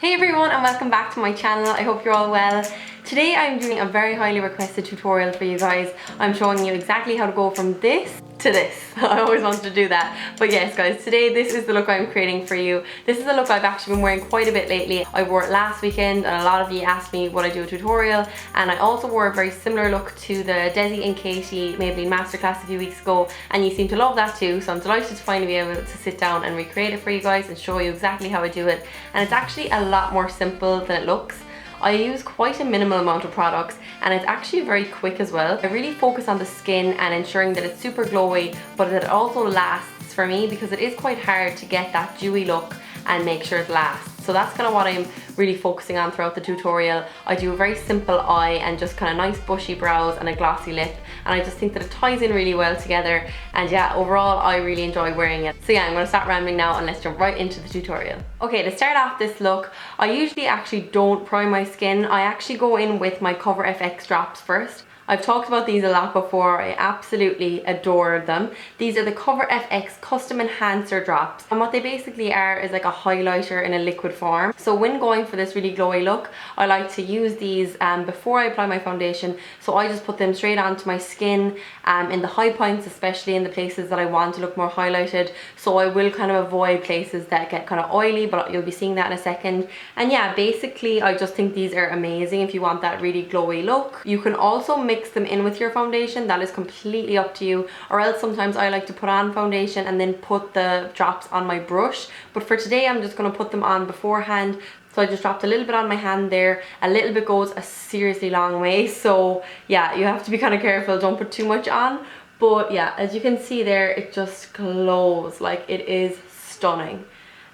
Hey everyone and welcome back to my channel. I hope you're all well. Today I'm doing a very highly requested tutorial for you guys. I'm showing you exactly how to go from this to this. I always wanted to do that. But yes guys, today this is the look I'm creating for you. This is a look I've actually been wearing quite a bit lately. I wore it last weekend and a lot of you asked me would I do a tutorial, and I also wore a very similar look to the Desi and Katie Maybelline Masterclass a few weeks ago, and you seem to love that too, so I'm delighted to finally be able to sit down and recreate it for you guys and show you exactly how I do it. And it's actually a lot more simple than it looks. I use quite a minimal amount of products and it's actually very quick as well. I really focus on the skin and ensuring that it's super glowy, but that it also lasts for me, because it is quite hard to get that dewy look and make sure it lasts. So that's kind of what I'm really focusing on throughout the tutorial. I do a very simple eye and just kind of nice bushy brows and a glossy lip, and I just think that it ties in really well together, and yeah, overall I really enjoy wearing it. So yeah, I'm going to start rambling now and let's jump right into the tutorial. Okay, to start off this look, I usually actually don't prime my skin. I actually go in with my Cover FX drops first. I've talked about these a lot before. I absolutely adore them. These are the Cover FX Custom Enhancer Drops, and what they basically are is like a highlighter in a liquid form. So when going for this really glowy look, I like to use these before I apply my foundation. So I just put them straight onto my skin, in the high points, especially in the places that I want to look more highlighted. So I will kind of avoid places that get kind of oily, but you'll be seeing that in a second. And yeah, basically I just think these are amazing if you want that really glowy look. You can also mix them in with your foundation. That is completely up to you, or else sometimes I like to put on foundation and then put the drops on my brush, but for today I'm just going to put them on beforehand. So I just dropped a little bit on my hand there. A little bit goes a seriously long way, so yeah, you have to be kind of careful, don't put too much on. But yeah, as you can see there, it just glows. Like, it is stunning.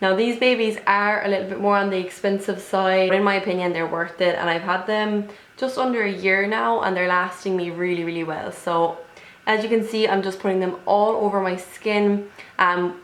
Now these babies are a little bit more on the expensive side, but in my opinion they're worth it, and I've had them just under a year now and they're lasting me really, really well. So as you can see, I'm just putting them all over my skin,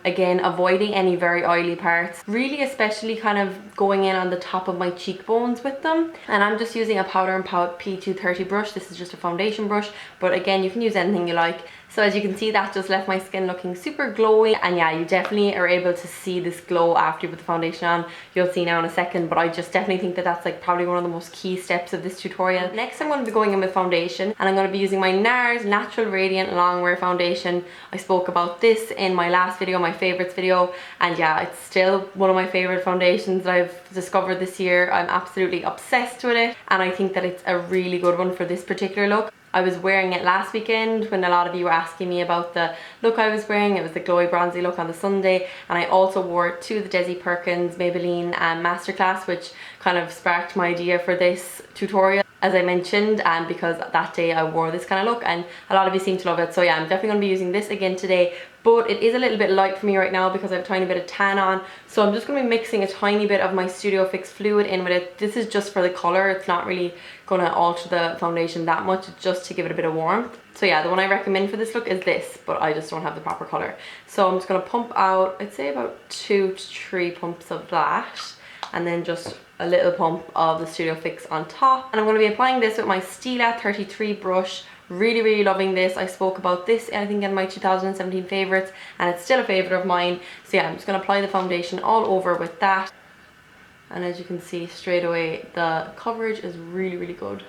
again avoiding any very oily parts, really especially kind of going in on the top of my cheekbones with them. And I'm just using a Powder and Pout P230 brush. This is just a foundation brush, but again you can use anything you like. So as you can see, that just left my skin looking super glowy, and yeah, you definitely are able to see this glow after you put the foundation on. You'll see now in a second, but I just definitely think that that's like probably one of the most key steps of this tutorial. Next I'm going to be going in with foundation, and I'm going to be using my NARS Natural Radiant Longwear foundation. I spoke about this in my last video, my favorites video, and yeah, it's still one of my favorite foundations that I've discovered this year. I'm absolutely obsessed with it, and I think that it's a really good one for this particular look. I was wearing it last weekend when a lot of you were asking me about the look I was wearing. It was the Glowy Bronzed look on the Sunday, and I also wore it to the Desi Perkins Maybelline Masterclass, which kind of sparked my idea for this tutorial, as I mentioned, because that day I wore this kind of look and a lot of you seem to love it. So yeah, I'm definitely going to be using this again today, but it is a little bit light for me right now because I have a tiny bit of tan on. So I'm just going to be mixing a tiny bit of my Studio Fix fluid in with it. This is just for the colour. It's not really going to alter the foundation that much. It's just to give it a bit of warmth. So yeah, the one I recommend for this look is this, but I just don't have the proper colour. So I'm just going to pump out, I'd say about 2 to 3 pumps of that, and then just a little pump of the Studio Fix on top. And I'm going to be applying this with my Stila 33 brush. Really, really loving this. I spoke about this, I think, in my 2017 favourites, and it's still a favourite of mine. So yeah, I'm just going to apply the foundation all over with that. And as you can see straight away, the coverage is really, really good.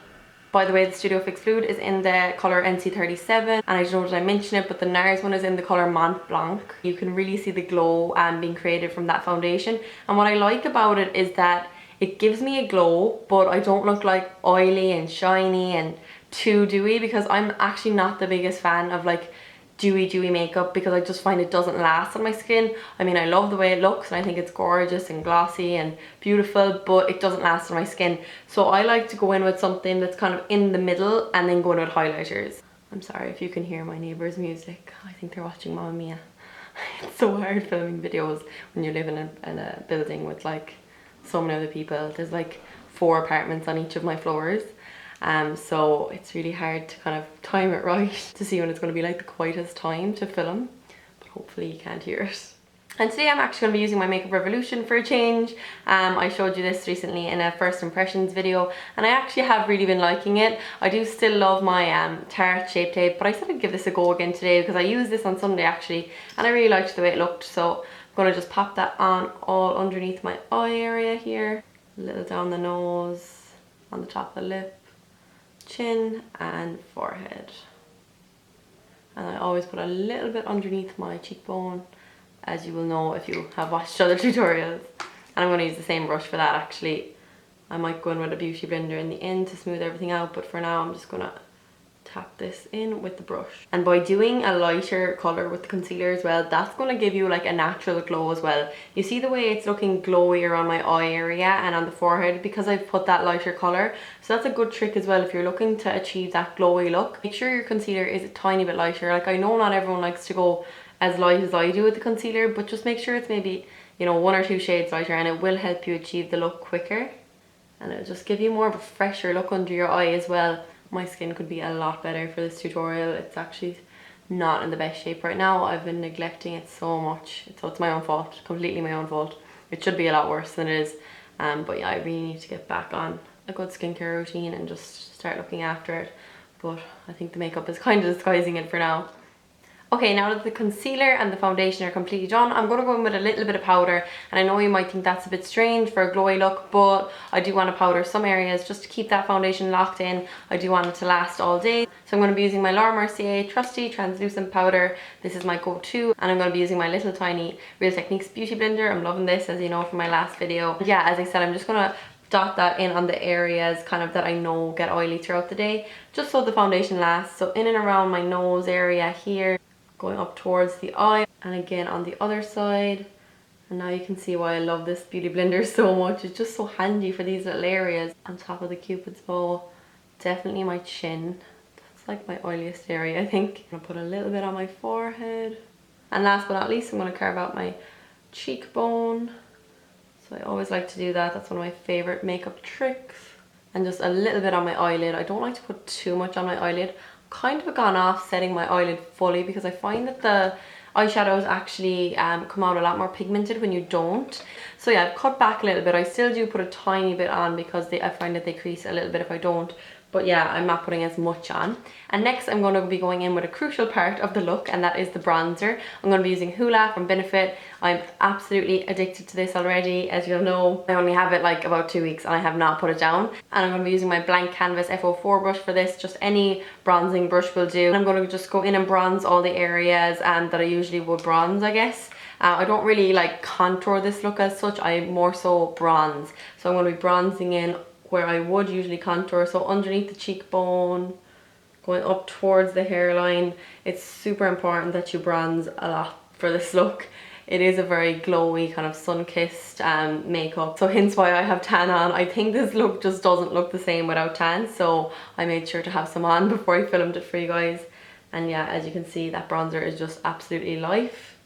By the way, the Studio Fix fluid is in the colour NC37, and I don't know did I mention it, but the NARS one is in the colour Mont Blanc. You can really see the glow being created from that foundation, and what I like about it is that it gives me a glow, but I don't look like oily and shiny and too dewy, because I'm actually not the biggest fan of like dewy makeup, because I just find it doesn't last on my skin. I mean, I love the way it looks and I think it's gorgeous and glossy and beautiful, but it doesn't last on my skin. So I like to go in with something that's kind of in the middle and then go in with highlighters. I'm sorry if you can hear my neighbour's music. I think they're watching Mamma Mia. It's so hard filming videos when you live in a building with like so many other people. There's like 4 apartments on each of my floors. So it's really hard to kind of time it right to see when it's going to be like the quietest time to film, but hopefully you can't hear it. And today I'm actually going to be using my Makeup Revolution for a change. I showed you this recently in a first impressions video, and I actually have really been liking it. I do still love my Tarte Shape Tape, but I said I'd give this a go again today because I used this on Sunday actually, and I really liked the way it looked. So I'm going to just pop that on all underneath my eye area here. a little down the nose, on the top of the lip, chin and forehead. And I always put a little bit underneath my cheekbone, as you will know if you have watched other tutorials. And I'm going to use the same brush for that actually. I might go in with a beauty blender in the end to smooth everything out, but for now I'm just going to tap this in with the brush. And by doing a lighter colour with the concealer as well, that's going to give you like a natural glow as well. You see the way it's looking glowy around my eye area and on the forehead because I've put that lighter colour. So that's a good trick as well if you're looking to achieve that glowy look. Make sure your concealer is a tiny bit lighter. Like I know not everyone likes to go as light as I do with the concealer, but just make sure it's maybe, you know, 1 or 2 shades lighter, and it will help you achieve the look quicker. And it'll just give you more of a fresher look under your eye as well. My skin could be a lot better for this tutorial. It's actually not in the best shape right now. I've been neglecting it so much. So it's my own fault, completely my own fault. It should be a lot worse than it is. But yeah, I really need to get back on a good skincare routine and just start looking after it. But I think the makeup is kind of disguising it for now. Okay, now that the concealer and the foundation are completely done, I'm going to go in with a little bit of powder. And I know you might think that's a bit strange for a glowy look, but I do want to powder some areas just to keep that foundation locked in. I do want it to last all day. So I'm going to be using my Mercier Trusty Translucent Powder. This is my go-to. And I'm going to be using my little tiny Real Techniques Beauty Blender. I'm loving this, as you know from my last video. Yeah, as I said, I'm just going to dot that in on the areas kind of that I know get oily throughout the day, just so the foundation lasts. So in and around my nose area here, going up towards the eye, and again on the other side. And now you can see why I love this beauty blender so much. It's just so handy for these little areas. On top of the cupid's bow, definitely my chin. That's like my oiliest area, I think. I'm gonna put a little bit on my forehead. And last but not least, I'm gonna carve out my cheekbone. So I always like to do that. That's one of my favorite makeup tricks. And just a little bit on my eyelid. I don't like to put too much on my eyelid. Kind of gone off setting my eyelid fully because I find that the eyeshadows actually come out a lot more pigmented when you don't. So yeah, I've cut back a little bit. I still do put a tiny bit on because I find that they crease a little bit if I don't. But yeah, I'm not putting as much on. And next I'm going to be going in with a crucial part of the look, and that is the bronzer. I'm going to be using Hoola from Benefit. I'm absolutely addicted to this already, as you'll know. I only have it like about 2 weeks and I have not put it down. And I'm going to be using my blank canvas F04 brush for this. Just any bronzing brush will do. And I'm going to just go in and bronze all the areas that I usually would bronze, I guess. I don't really like contour this look as such. I more so bronze. So I'm going to be bronzing in where I would usually contour, so underneath the cheekbone, going up towards the hairline. It's super important that you bronze a lot for this look. It is a very glowy kind of sun-kissed makeup, so hence why I have tan on. I think this look just doesn't look the same without tan, so I made sure to have some on before I filmed it for you guys. And yeah, as you can see, that bronzer is just absolutely life.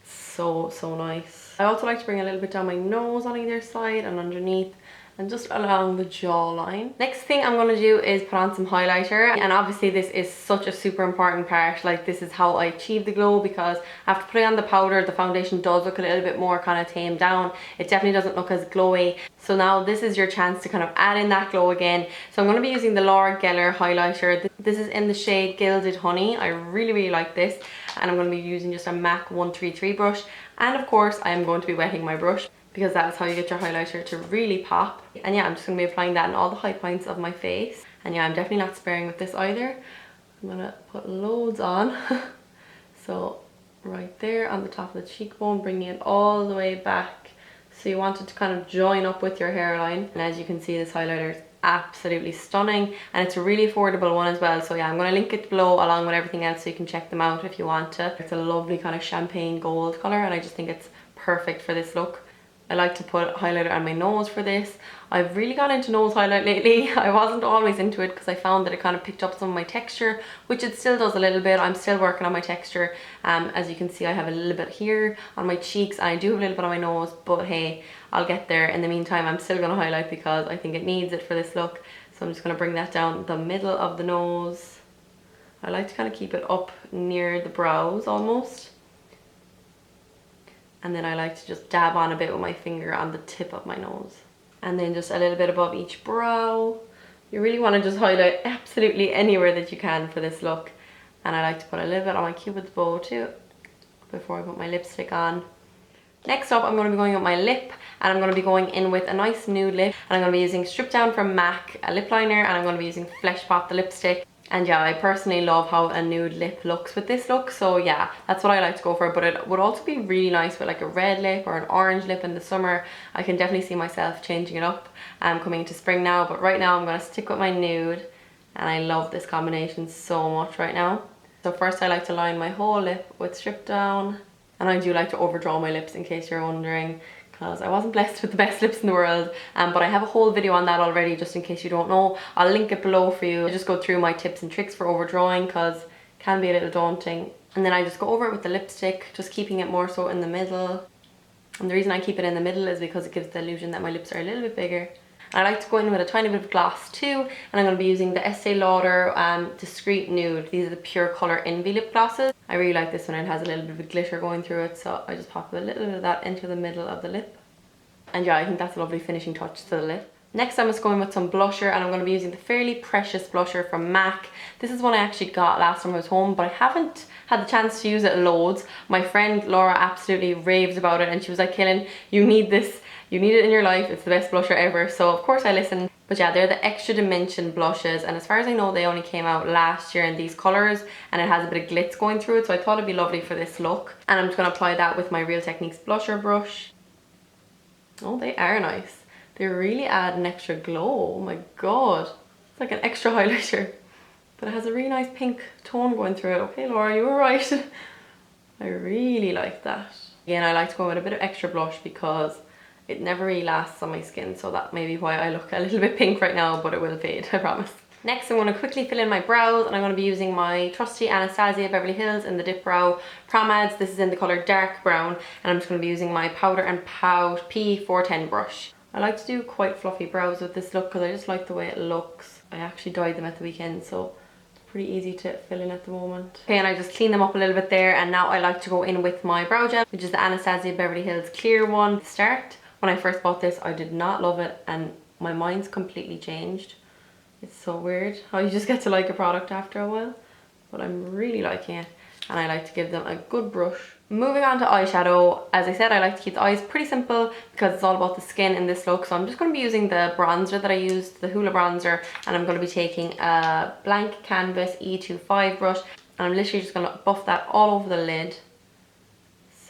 So nice. I also like to bring a little bit down my nose on either side and underneath, and just along the jawline. Next thing I'm going to do is put on some highlighter, and obviously this is such a super important part. Like, this is how I achieve the glow, because after putting on the powder, the foundation does look a little bit more kind of tamed down. It definitely doesn't look as glowy. So now this is your chance to kind of add in that glow again. So I'm going to be using the Laura Geller highlighter. This is in the shade Gilded Honey. I really like this, and I'm going to be using just a MAC 133 brush. And of course I am going to be wetting my brush, because that's how you get your highlighter to really pop. And yeah, I'm just going to be applying that in all the high points of my face. And yeah, I'm definitely not sparing with this either. I'm going to put loads on. So right there on the top of the cheekbone, bringing it all the way back. So you want it to kind of join up with your hairline. And as you can see, this highlighter is absolutely stunning, and it's a really affordable one as well. So yeah, I'm going to link it below along with everything else so you can check them out if you want to. It's a lovely kind of champagne gold colour, and I just think it's perfect for this look. I like to put highlighter on my nose for this. I've really gone into nose highlight lately. I wasn't always into it because I found that it kind of picked up some of my texture, which it still does a little bit. I'm still working on my texture. As you can see, I have a little bit here on my cheeks, and I do have a little bit on my nose, but hey, I'll get there. In the meantime, I'm still going to highlight because I think it needs it for this look. So I'm just going to bring that down the middle of the nose. I like to kind of keep it up near the brows almost. And then I like to just dab on a bit with my finger on the tip of my nose. And then just a little bit above each brow. You really want to just highlight absolutely anywhere that you can for this look. And I like to put a little bit on my cupid's bow too, before I put my lipstick on. Next up, I'm going to be going with my lip, and I'm going to be going in with a nice nude lip, and I'm going to be using Stripdown from MAC, a lip liner, and I'm going to be using Fleshpot the lipstick. And yeah, I personally love how a nude lip looks with this look, so yeah, that's what I like to go for. But it would also be really nice with like a red lip or an orange lip in the summer. I can definitely see myself changing it up coming into spring now, but right now I'm going to stick with my nude, and I love this combination so much right now. So first I like to line my whole lip with Stripdown, and I do like to overdraw my lips in case you're wondering, because I wasn't blessed with the best lips in the world, but I have a whole video on that already, just in case you don't know. I'll link it below for you. I just go through my tips and tricks for overdrawing, because it can be a little daunting. And then I just go over it with the lipstick, just keeping it more so in the middle. And the reason I keep it in the middle is because it gives the illusion that my lips are a little bit bigger. I like to go in with a tiny bit of gloss too, and I'm going to be using the Estee Lauder Discreet Nude. These are the Pure Colour Envy lip glosses. I really like this one. It has a little bit of glitter going through it, so I just pop a little bit of that into the middle of the lip. And yeah, I think that's a lovely finishing touch to the lip. Next, I'm just going with some blusher, and I'm going to be using the Fairly Precious blusher from MAC. This is one I actually got last time I was home, but I haven't had the chance to use it loads. My friend Laura absolutely raves about it, and she was like, Kaelin, you need this. You need it in your life. It's the best blusher ever. So of course I listened. But yeah, they're the Extra Dimension blushes, and as far as I know, they only came out last year in these colours, and it has a bit of glitz going through it, so I thought it'd be lovely for this look. And I'm just going to apply that with my Real Techniques blusher brush. Oh, they are nice. They really add an extra glow. Oh my god. It's like an extra highlighter. But it has a really nice pink tone going through it. Okay, Laura, you were right. I really like that. Again, I like to go with a bit of extra blush because it never really lasts on my skin, so that may be why I look a little bit pink right now, but it will fade, I promise. Next, I'm going to quickly fill in my brows, and I'm going to be using my trusty Anastasia Beverly Hills in the Dipbrow Promade. This is in the colour dark brown, and I'm just going to be using my Powder and Pout P410 brush. I like to do quite fluffy brows with this look because I just like the way it looks. I actually dyed them at the weekend, so it's pretty easy to fill in at the moment. Okay, and I just clean them up a little bit there, and now I like to go in with my brow gel, which is the Anastasia Beverly Hills Clear one. To start, when I first bought this, I did not love it, and my mind's completely changed. It's so weird how you just get to like a product after a while, but I'm really liking it, and I like to give them a good brush. Moving on to eyeshadow, as I said, I like to keep the eyes pretty simple because it's all about the skin in this look, so I'm just going to be using the bronzer that I used, the Hoola bronzer, and I'm going to be taking a blank canvas E25 brush, and I'm literally just going to buff that all over the lid.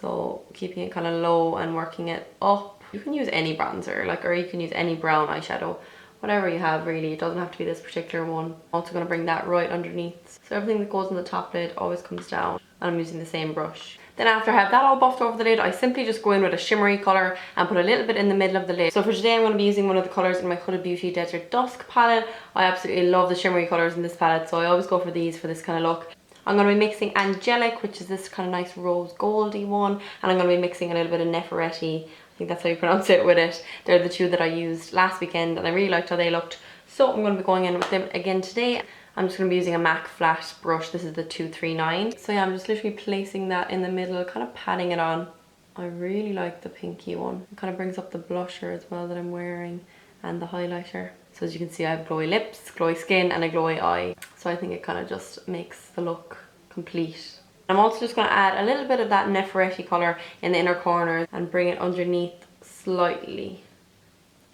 So keeping it kind of low and working it up. You can use any bronzer, or you can use any brown eyeshadow, whatever you have really. It doesn't have to be this particular one. I'm also going to bring that right underneath, so everything that goes on the top lid always comes down, and I'm using the same brush. Then after I have that all buffed over the lid, I simply just go in with a shimmery colour and put a little bit in the middle of the lid. So for today, I'm going to be using one of the colours in my Huda Beauty Desert Dusk palette. I absolutely love the shimmery colours in this palette, so I always go for these for this kind of look. I'm going to be mixing Angelic, which is this kind of nice rose goldy one, and I'm going to be mixing a little bit of Neferetti. I think that's how you pronounce it with it. They're the two that I used last weekend, and I really liked how they looked. So I'm going to be going in with them again today. I'm just going to be using a MAC flat brush. This is the 239. So yeah, I'm just literally placing that in the middle, kind of patting it on. I really like the pinky one. It kind of brings up the blusher as well that I'm wearing, and the highlighter. So as you can see, I have glowy lips, glowy skin, and a glowy eye. So I think it kind of just makes the look complete. I'm also just going to add a little bit of that Neferetti colour in the inner corner and bring it underneath slightly.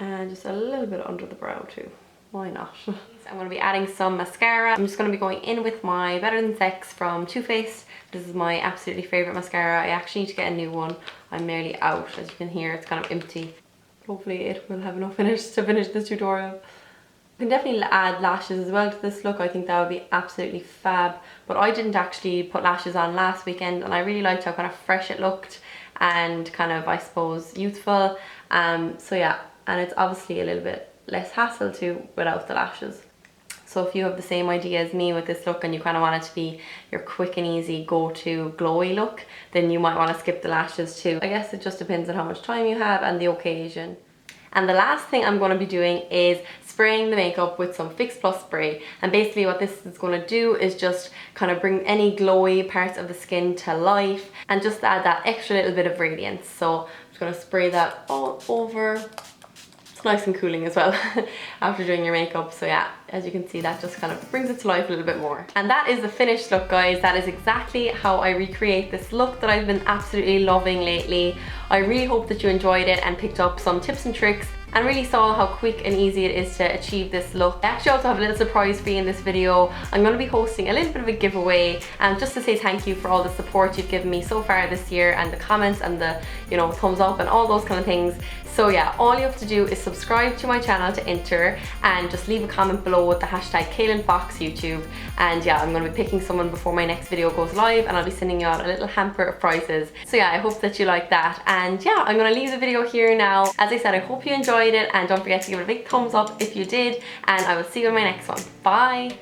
And just a little bit under the brow too. Why not? I'm going to be adding some mascara. I'm just going to be going in with my Better Than Sex from Too Faced. This is my absolutely favourite mascara. I actually need to get a new one. I'm nearly out. As you can hear, it's kind of empty. Hopefully it will have enough in it to finish this tutorial. You can definitely add lashes as well to this look. I think that would be absolutely fab. But I didn't actually put lashes on last weekend, and I really liked how kind of fresh it looked and kind of, I suppose, youthful. So yeah, and it's obviously a little bit less hassle too without the lashes. So if you have the same idea as me with this look and you kind of want it to be your quick and easy go-to glowy look, then you might want to skip the lashes too. I guess it just depends on how much time you have and the occasion. And the last thing I'm going to be doing is spraying the makeup with some Fix Plus spray. And basically what this is going to do is just kind of bring any glowy parts of the skin to life and just add that extra little bit of radiance. So I'm just going to spray that all over nice and cooling as well after doing your makeup. So yeah, as you can see, that just kind of brings it to life a little bit more. And that is the finished look, guys. That is exactly how I recreate this look that I've been absolutely loving lately. I really hope that you enjoyed it and picked up some tips and tricks and really saw how quick and easy it is to achieve this look. I actually also have a little surprise for you in this video. I'm going to be hosting a little bit of a giveaway just to say thank you for all the support you've given me so far this year, and the comments and the, you know, thumbs up and all those kind of things. So yeah, all you have to do is subscribe to my channel to enter, and just leave a comment below with the hashtag Kaelin Fox YouTube. And yeah, I'm going to be picking someone before my next video goes live, and I'll be sending you out a little hamper of prizes. So yeah, I hope that you like that. And yeah, I'm going to leave the video here now. As I said, I hope you enjoyed it, and don't forget to give it a big thumbs up if you did, and I will see you in my next one. Bye!